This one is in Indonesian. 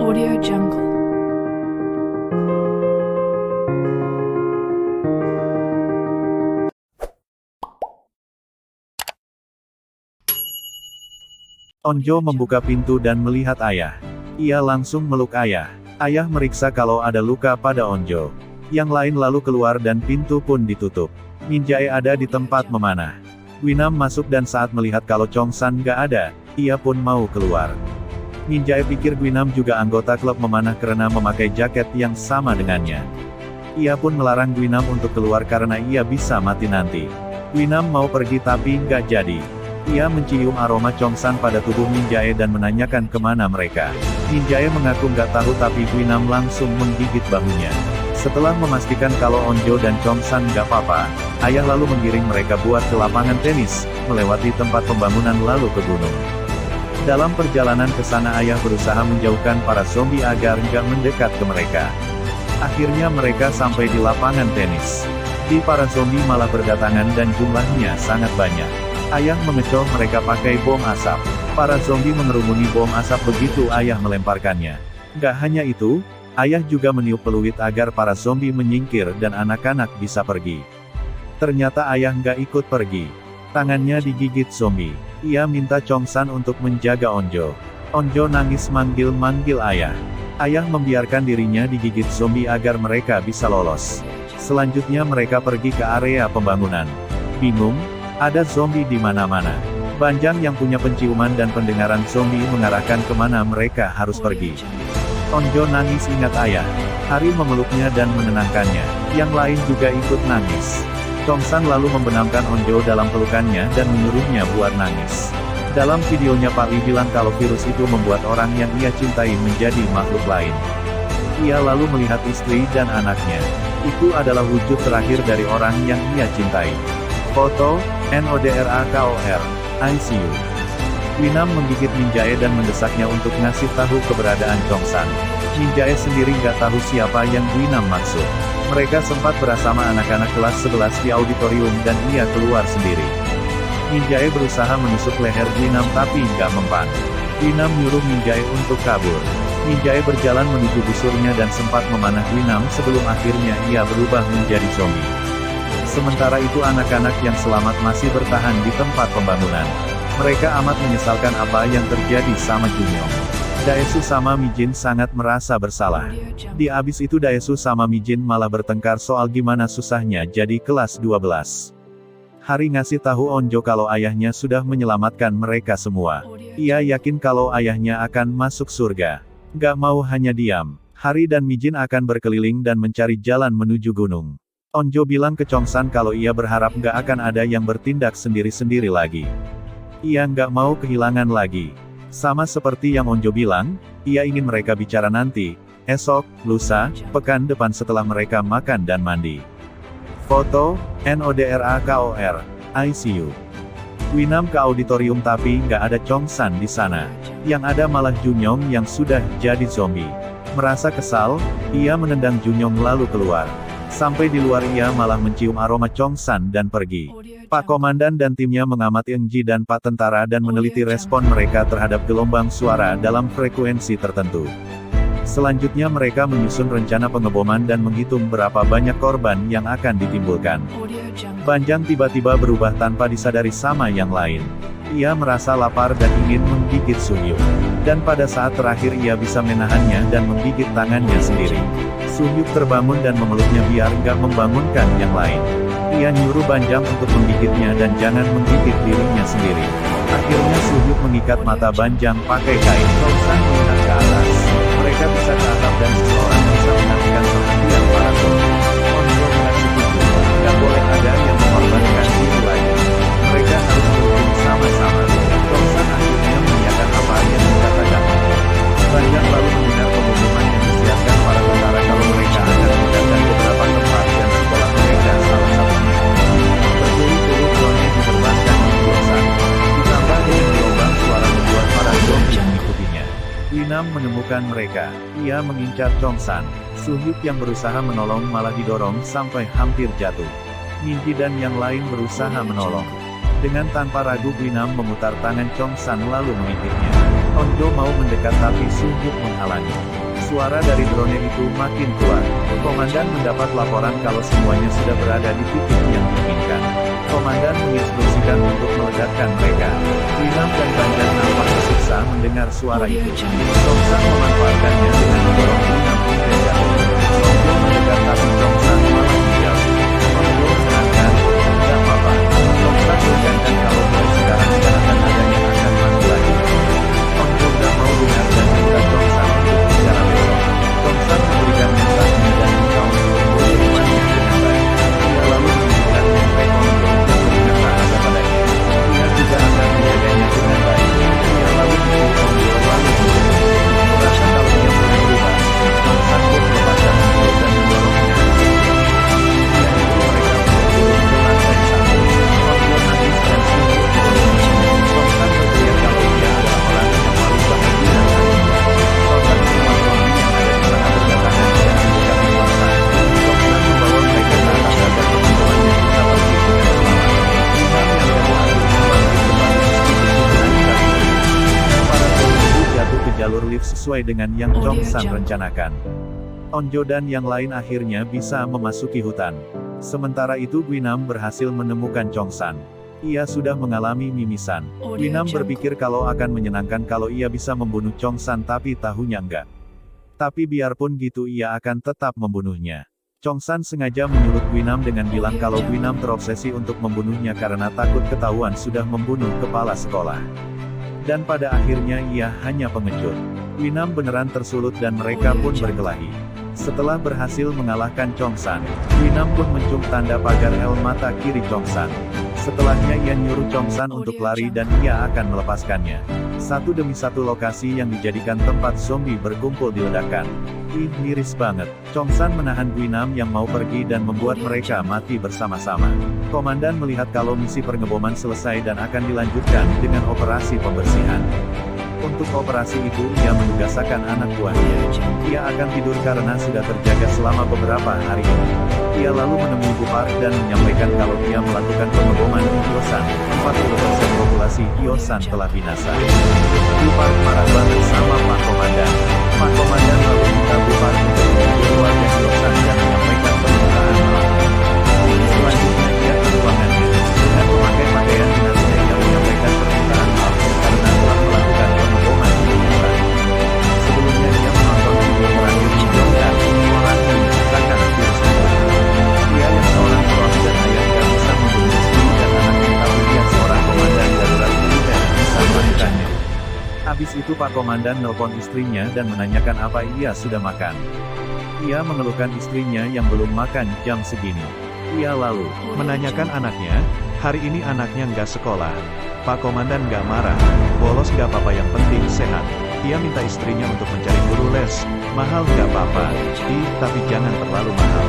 Audio Jungle. Onjo membuka pintu dan melihat ayah. Ia langsung meluk ayah. Ayah meriksa kalau ada luka pada Onjo. Yang lain lalu keluar dan pintu pun ditutup. Min Jae ada di tempat memanah. Gwinam masuk dan saat melihat kalau Chong San gak ada, ia pun mau keluar. Min Jae pikir Gwinam juga anggota klub memanah karena memakai jaket yang sama dengannya. Ia pun melarang Gwinam untuk keluar karena ia bisa mati nanti. Gwinam mau pergi tapi gak jadi. Ia mencium aroma Chong San pada tubuh Min Jae dan menanyakan kemana mereka. Min Jae mengaku nggak tahu tapi Gwinam langsung menggigit bahunya. Setelah memastikan kalau Onjo dan Chong San nggak apa-apa, ayah lalu menggiring mereka buat ke lapangan tenis, melewati tempat pembangunan lalu ke gunung. Dalam perjalanan ke sana ayah berusaha menjauhkan para zombie agar nggak mendekat ke mereka. Akhirnya mereka sampai di lapangan tenis. Di para zombie malah berdatangan dan jumlahnya sangat banyak. Ayah mengecoh mereka pakai bom asap. Para zombie mengerumuni bom asap begitu ayah melemparkannya. Gak hanya itu, ayah juga meniup peluit agar para zombie menyingkir dan anak-anak bisa pergi. Ternyata ayah gak ikut pergi. Tangannya digigit zombie. Ia minta Chong San untuk menjaga Onjo. Onjo nangis manggil-manggil ayah. Ayah membiarkan dirinya digigit zombie agar mereka bisa lolos. Selanjutnya mereka pergi ke area pembangunan. Bingung? Ada zombie di mana-mana. Banjang yang punya penciuman dan pendengaran zombie mengarahkan kemana mereka harus pergi. Onjo nangis ingat ayah. Hari memeluknya dan menenangkannya. Yang lain juga ikut nangis. Chong San lalu membenamkan Onjo dalam pelukannya dan menyuruhnya buat nangis. Dalam videonya Pak Lee bilang kalau virus itu membuat orang yang ia cintai menjadi makhluk lain. Ia lalu melihat istri dan anaknya. Itu adalah wujud terakhir dari orang yang ia cintai. Foto, NODRAKOR, ICU. Gwinam menggigit Min Jae dan mendesaknya untuk ngasih tahu keberadaan Chong San. Min Jae sendiri nggak tahu siapa yang Gwinam maksud. Mereka sempat bersama anak-anak kelas 11 di auditorium dan ia keluar sendiri. Min Jae berusaha menusuk leher Gwinam tapi nggak mempan. Gwinam nyuruh Min Jae untuk kabur. Min Jae berjalan menuju busurnya dan sempat memanah Gwinam sebelum akhirnya ia berubah menjadi zombie. Sementara itu anak-anak yang selamat masih bertahan di tempat pembangunan. Mereka amat menyesalkan apa yang terjadi sama Junyong. Daesu sama Mijin sangat merasa bersalah. Di abis itu Daesu sama Mijin malah bertengkar soal gimana susahnya jadi kelas 12. Hari ngasih tahu Onjo kalau ayahnya sudah menyelamatkan mereka semua. Ia yakin kalau ayahnya akan masuk surga. Gak mau hanya diam. Hari dan Mijin akan berkeliling dan mencari jalan menuju gunung. Onjo bilang ke Chong San kalau ia berharap nggak akan ada yang bertindak sendiri-sendiri lagi. Ia nggak mau kehilangan lagi. Sama seperti yang Onjo bilang, ia ingin mereka bicara nanti, esok, lusa, pekan depan setelah mereka makan dan mandi. Foto, NODRAKOR, ICU. Gwinam ke auditorium tapi nggak ada Chong San di sana. Yang ada malah Junyong yang sudah jadi zombie. Merasa kesal, ia menendang Junyong lalu keluar. Sampai di luar ia malah mencium aroma Chong San dan pergi. Pak Komandan dan timnya mengamati Eng Ji dan Pak Tentara dan meneliti respon mereka terhadap gelombang suara dalam frekuensi tertentu. Selanjutnya mereka menyusun rencana pengeboman dan menghitung berapa banyak korban yang akan ditimbulkan. Banjang tiba-tiba berubah tanpa disadari sama yang lain. Ia merasa lapar dan ingin menggigit Suhyuk. Dan pada saat terakhir ia bisa menahannya dan menggigit tangannya sendiri. Suhyuk terbangun dan memeluknya biar nggak membangunkan yang lain. Ia nyuruh Banjang untuk menggigitnya dan jangan menggigit dirinya sendiri. Akhirnya Suhyuk mengikat mata Banjang pakai kain. Chong San melihat ke atas. Mereka bisa ke atap dan seseorang bisa mengalihkan perhatian para zombie. Onjo nggak setuju. Nggak boleh ada yang mengorbankan diri lagi. Mereka harus berjuang sama-sama. Chong San akhirnya mengiyakan apa yang dikatakan. Banjang lalu mendengar pengumuman yang disiapkan para tentara kalau mereka akan meninggalkan beberapa tempat dan sekolah mereka salah satunya. Berpuluh-puluh drone diterbangkan di luar sana. Ditambah dengan gelombang suara membuat para zombie mengikutinya. Gwinam menemukan mereka. Ia mengincar Chong San. Suhyuk yang berusaha menolong malah didorong sampai hampir jatuh. Min Ji dan yang lain berusaha menolong. Dengan tanpa ragu Guinam memutar tangan Chongsan lalu mengintipnya. Onjo mau mendekat tapi sungguh menghalangi. Suara dari drone itu makin kuat. Komandan mendapat laporan kalau semuanya sudah berada di titik yang diinginkan. Komandan menginstruksikan untuk meledakkan mereka. Guinam dan Banjan nampak tersiksa mendengar suara itu. Chongsan memanfaatkannya dengan mendorong Guinam hingga jatuh. Onjo mendekat tapi Chongsan malah menjauh. Onjo menenangkan, tidak apa-apa. Chongsan berjanji kalau mulai sekarang tidak akan ada yang akan mati lagi. Onjo tidak mau dengar dan minta Chongsan untuk bicara besok. Chongsan memberikan mentahnya dan minta untuk berhubungannya dengan baik. Dia lalu menunjukkan handphone Onjo dan berkata ada padanya. Dia juga akan menjaganya dengan baik. Dia lalu menuju Onjo lalu merasa kalau dia mulai berubah. Chongsan pun melepaskan Onjo dan mendorongnya. Dia itu mereka turun ke lantai 1. Onjo nangis dan sungguh turun. Chongsan berteriak kalau dia adalah orang yang paling bahagia saat ini. Chongsan semua suami yang ada di sana berdatangan dan membuka puasa. Chongsan membawa mereka ke atas agar pertemuannya bisa pergi dengan selamat. Guinam yang jatuh akhirnya bangkit kembali meski kesulitan kali ini. Para guru itu jatuh ke jalur lift sesuai dengan yang Chongsan rencanakan. Onjo dan yang lain akhirnya bisa memasuki hutan. Sementara itu Guinam berhasil menemukan Chongsan. Ia sudah mengalami mimisan. Guinam berpikir kalau akan menyenangkan kalau ia bisa membunuh Chongsan tapi tahunya enggak. Tapi biarpun gitu ia akan tetap membunuhnya. Chongsan sengaja menyulut Guinam dengan bilang kalau Guinam terobsesi untuk membunuhnya karena takut ketahuan sudah membunuh kepala sekolah. Dan pada akhirnya ia hanya pengecut. Guinam beneran tersulut dan mereka pun berkelahi. Setelah berhasil mengalahkan Chongsan, Guinam pun mencium tanda pagar L mata kiri Chongsan. Setelahnya ia nyuruh Chongsan untuk lari dan ia akan melepaskannya. Satu demi satu lokasi yang dijadikan tempat zombie berkumpul diledakkan. Ih, miris banget. Chongsan menahan Guinam yang mau pergi dan membuat mereka mati bersama-sama. Komandan melihat kalau misi pengeboman selesai dan akan dilanjutkan dengan operasi pembersihan. Untuk operasi itu ia menugaskan anak buahnya. Ia akan tidur karena sudah terjaga selama beberapa hari ini. Ia lalu menemui Bupar dan menyampaikan kalau dia melakukan pengeboman di Yosan. 40% populasi Yosan telah binasa. Bupar marah banget sama Pak Komandan. Pak Komandan lalu minta Bupar untuk menuju keluarga Yosan dan menyampaikan permintaan maaf. Selanjutnya dia ke ruangannya. Dengan memakai pakaian dinasnya ia menyampaikan permintaan maaf karena telah melakukan pengeboman di Yosan. Sebelumnya dia menonton video terakhir di Yosan. Orang yang menciptakan virus itu. Dia yang seorang suami dan ayah yang bisa membunuh istri dan anaknya tapi dia seorang komandan darurat militer bisa melakukannya. Habis itu Pak Komandan nelpon istrinya dan menanyakan apa ia sudah makan. Ia mengeluhkan istrinya yang belum makan jam segini. Ia lalu menanyakan anaknya, hari ini anaknya nggak sekolah. Pak Komandan nggak marah, bolos nggak apa-apa yang penting sehat. Ia minta istrinya untuk mencari guru les, mahal nggak apa-apa, tapi jangan terlalu mahal.